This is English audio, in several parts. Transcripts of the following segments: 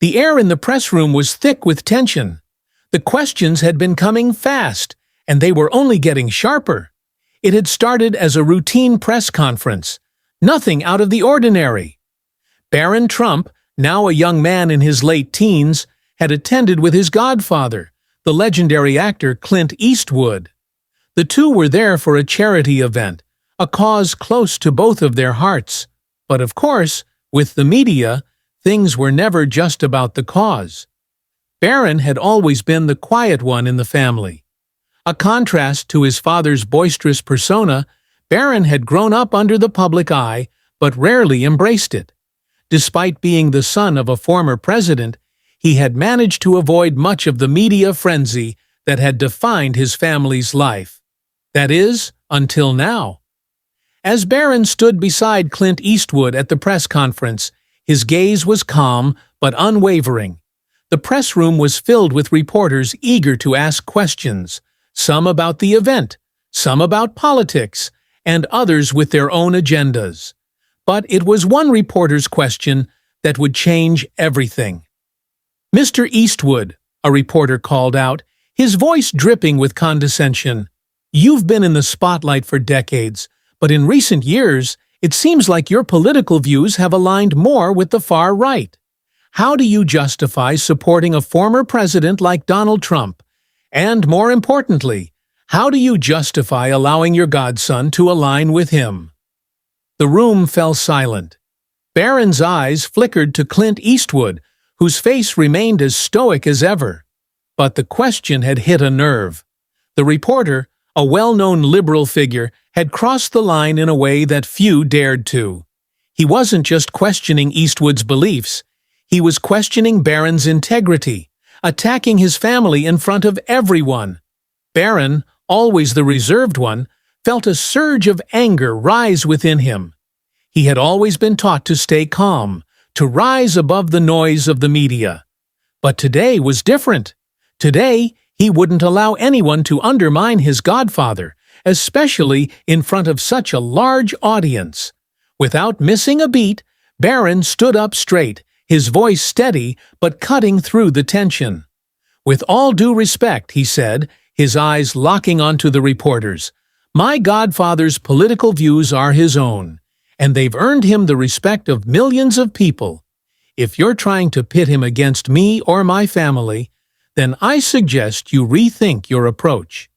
The air in the press room was thick with tension. The questions had been coming fast, and they were only getting sharper. It had started as a routine press conference, nothing out of the ordinary. Barron Trump, now a young man in his late teens, had attended with his godfather, the legendary actor Clint Eastwood. The two were there for a charity event, a cause close to both of their hearts. But of course, with the media, things were never just about the cause. Barron had always been the quiet one in the family. A contrast to his father's boisterous persona, Barron had grown up under the public eye, but rarely embraced it. Despite being the son of a former president, he had managed to avoid much of the media frenzy that had defined his family's life. That is, until now. As Barron stood beside Clint Eastwood at the press conference, his gaze was calm but unwavering. The press room was filled with reporters eager to ask questions, some about the event, some about politics, and others with their own agendas. But it was one reporter's question that would change everything. "Mr. Eastwood," a reporter called out, his voice dripping with condescension, "you've been in the spotlight for decades, but in recent years, it seems like your political views have aligned more with the far right. How do you justify supporting a former president like Donald Trump? And more importantly, how do you justify allowing your godson to align with him?" The room fell silent. Barron's eyes flickered to Clint Eastwood, whose face remained as stoic as ever. But the question had hit a nerve. The reporter, a well-known liberal figure, had crossed the line in a way that few dared to. He wasn't just questioning Eastwood's beliefs, he was questioning Barron's integrity, attacking his family in front of everyone. Barron, always the reserved one, felt a surge of anger rise within him. He had always been taught to stay calm, to rise above the noise of the media. But today was different. Today, he wouldn't allow anyone to undermine his godfather, especially in front of such a large audience. Without missing a beat, Barron stood up straight, his voice steady but cutting through the tension. "With all due respect," he said, his eyes locking onto the reporters, "my godfather's political views are his own, and they've earned him the respect of millions of people. If you're trying to pit him against me or my family, then I suggest you rethink your approach."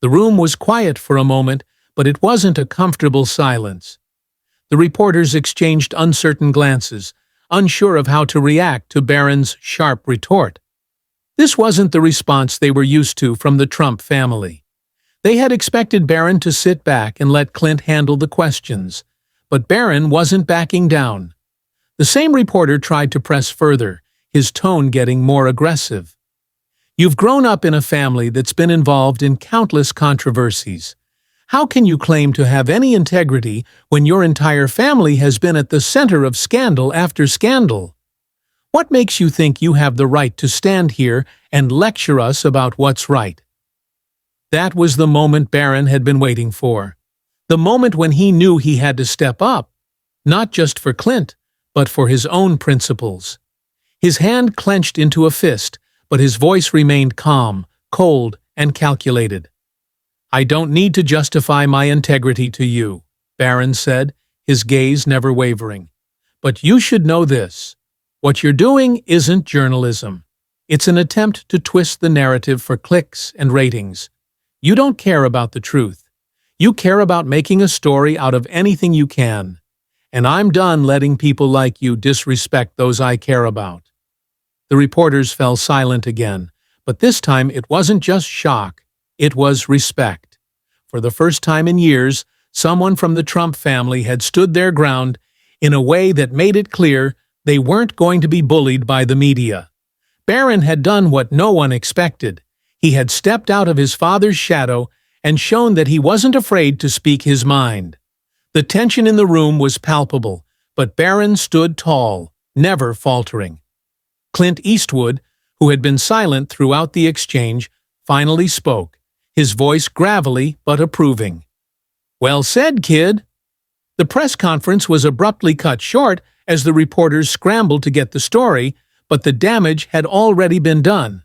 The room was quiet for a moment, but it wasn't a comfortable silence. The reporters exchanged uncertain glances, unsure of how to react to Barron's sharp retort. This wasn't the response they were used to from the Trump family. They had expected Barron to sit back and let Clint handle the questions, but Barron wasn't backing down. The same reporter tried to press further, his tone getting more aggressive. "You've grown up in a family that's been involved in countless controversies. How can you claim to have any integrity when your entire family has been at the center of scandal after scandal? What makes you think you have the right to stand here and lecture us about what's right?" That was the moment Barron had been waiting for. The moment when he knew he had to step up, not just for Clint, but for his own principles. His hand clenched into a fist, but his voice remained calm, cold, and calculated. "I don't need to justify my integrity to you," Barron said, his gaze never wavering. "But you should know this. What you're doing isn't journalism. It's an attempt to twist the narrative for clicks and ratings. You don't care about the truth. You care about making a story out of anything you can. And I'm done letting people like you disrespect those I care about." The reporters fell silent again, but this time it wasn't just shock, it was respect. For the first time in years, someone from the Trump family had stood their ground in a way that made it clear they weren't going to be bullied by the media. Barron had done what no one expected. He had stepped out of his father's shadow and shown that he wasn't afraid to speak his mind. The tension in the room was palpable, but Barron stood tall, never faltering. Clint Eastwood, who had been silent throughout the exchange, finally spoke, his voice gravelly but approving. "Well said, kid." The press conference was abruptly cut short as the reporters scrambled to get the story, but the damage had already been done.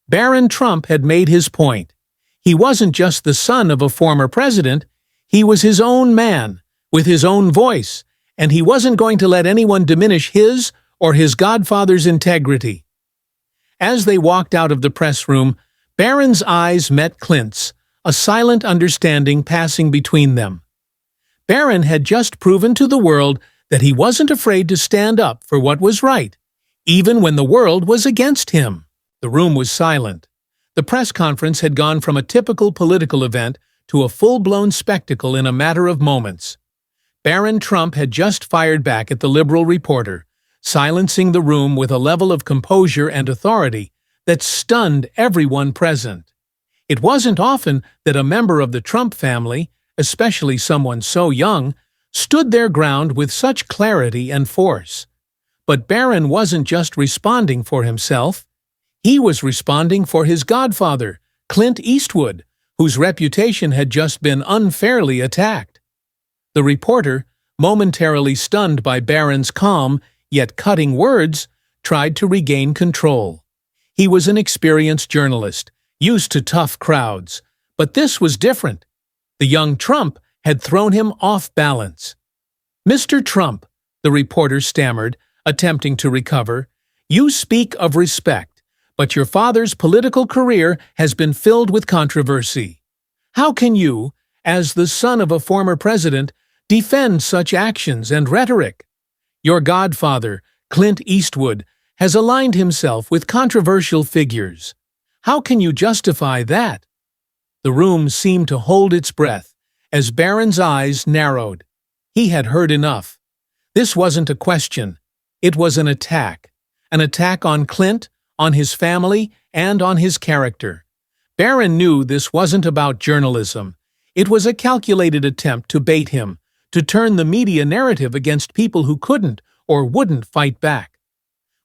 Barron Trump had made his point. He wasn't just the son of a former president, he was his own man, with his own voice, and he wasn't going to let anyone diminish his or his godfather's integrity. As they walked out of the press room, Barron's eyes met Clint's, a silent understanding passing between them. Barron had just proven to the world that he wasn't afraid to stand up for what was right, even when the world was against him. The room was silent. The press conference had gone from a typical political event to a full-blown spectacle in a matter of moments. Barron Trump had just fired back at the liberal reporter, silencing the room with a level of composure and authority that stunned everyone present. It wasn't often that a member of the Trump family, especially someone so young, stood their ground with such clarity and force. But Barron wasn't just responding for himself. He was responding for his godfather, Clint Eastwood, whose reputation had just been unfairly attacked. The reporter, momentarily stunned by Barron's calm yet cutting words, tried to regain control. He was an experienced journalist, used to tough crowds, but this was different. The young Trump had thrown him off balance. "Mr. Trump," the reporter stammered, attempting to recover, "you speak of respect, but your father's political career has been filled with controversy. How can you, as the son of a former president, defend such actions and rhetoric? Your godfather, Clint Eastwood, has aligned himself with controversial figures. How can you justify that?" The room seemed to hold its breath as Barron's eyes narrowed. He had heard enough. This wasn't a question. It was an attack. An attack on Clint, on his family, and on his character. Barron knew this wasn't about journalism. It was a calculated attempt to bait him, to turn the media narrative against people who couldn't or wouldn't fight back.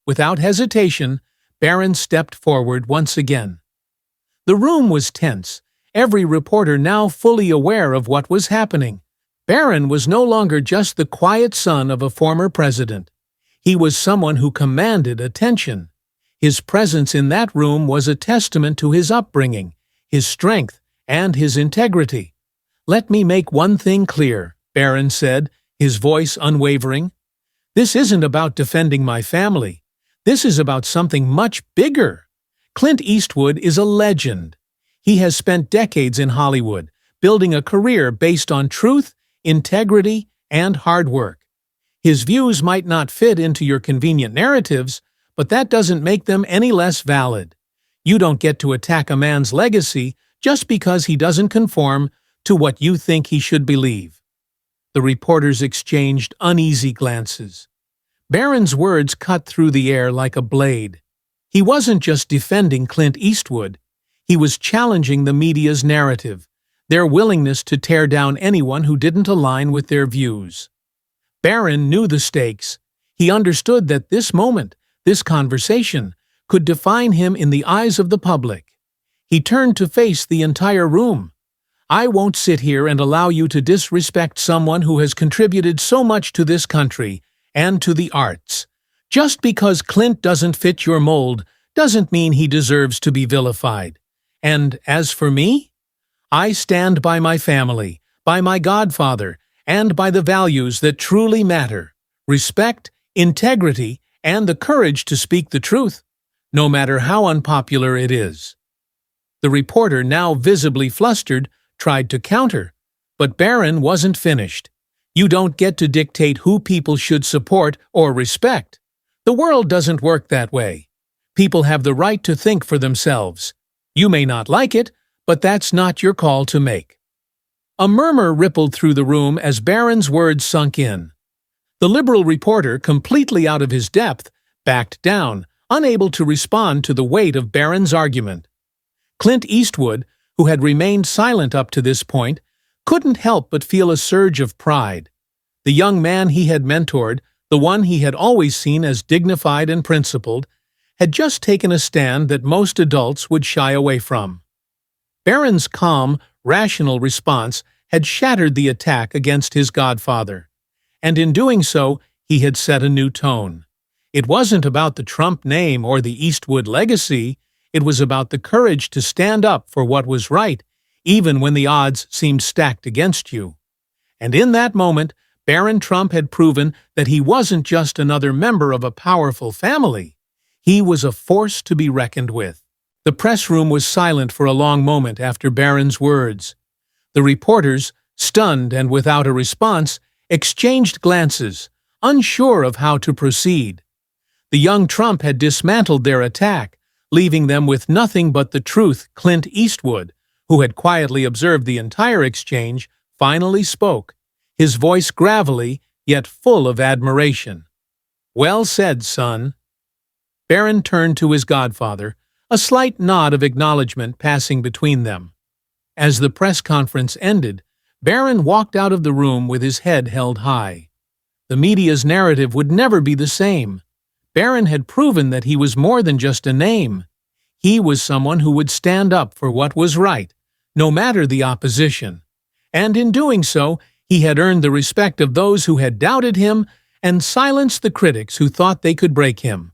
Without hesitation, Barron stepped forward once again. The room was tense, every reporter now fully aware of what was happening. Barron was no longer just the quiet son of a former president. He was someone who commanded attention. His presence in that room was a testament to his upbringing, his strength, and his integrity. "Let me make one thing clear," Barron said, his voice unwavering. "This isn't about defending my family. This is about something much bigger. Clint Eastwood is a legend. He has spent decades in Hollywood, building a career based on truth, integrity, and hard work. His views might not fit into your convenient narratives, but that doesn't make them any less valid. You don't get to attack a man's legacy just because he doesn't conform to what you think he should believe." The reporters exchanged uneasy glances. Barron's words cut through the air like a blade. He wasn't just defending Clint Eastwood. He was challenging the media's narrative, their willingness to tear down anyone who didn't align with their views. Barron knew the stakes. He understood that this moment, this conversation, could define him in the eyes of the public. He turned to face the entire room. "I won't sit here and allow you to disrespect someone who has contributed so much to this country and to the arts. Just because Clint doesn't fit your mold doesn't mean he deserves to be vilified. And as for me, I stand by my family, by my godfather, and by the values that truly matter: respect, integrity, and the courage to speak the truth, no matter how unpopular it is." The reporter, now visibly flustered, tried to counter, but Barron wasn't finished. "You don't get to dictate who people should support or respect. The world doesn't work that way. People have the right to think for themselves. You may not like it, but that's not your call to make." A murmur rippled through the room as Barron's words sunk in. The liberal reporter, completely out of his depth, backed down, unable to respond to the weight of Barron's argument. Clint Eastwood, who had remained silent up to this point, couldn't help but feel a surge of pride. The young man he had mentored, the one he had always seen as dignified and principled, had just taken a stand that most adults would shy away from. Barron's calm, rational response had shattered the attack against his godfather, and in doing so, he had set a new tone. It wasn't about the Trump name or the Eastwood legacy. It was about the courage to stand up for what was right, even when the odds seemed stacked against you. And in that moment, Barron Trump had proven that he wasn't just another member of a powerful family. He was a force to be reckoned with. The press room was silent for a long moment after Barron's words. The reporters, stunned and without a response, exchanged glances, unsure of how to proceed. The young Trump had dismantled their attack, leaving them with nothing but the truth. Clint Eastwood, who had quietly observed the entire exchange, finally spoke, his voice gravelly yet full of admiration. "Well said, son." Barron turned to his godfather, a slight nod of acknowledgement passing between them. As the press conference ended, Barron walked out of the room with his head held high. The media's narrative would never be the same. Barron had proven that he was more than just a name. He was someone who would stand up for what was right, no matter the opposition. And in doing so, he had earned the respect of those who had doubted him and silenced the critics who thought they could break him.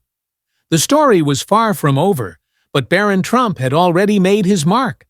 The story was far from over, but Barron Trump had already made his mark.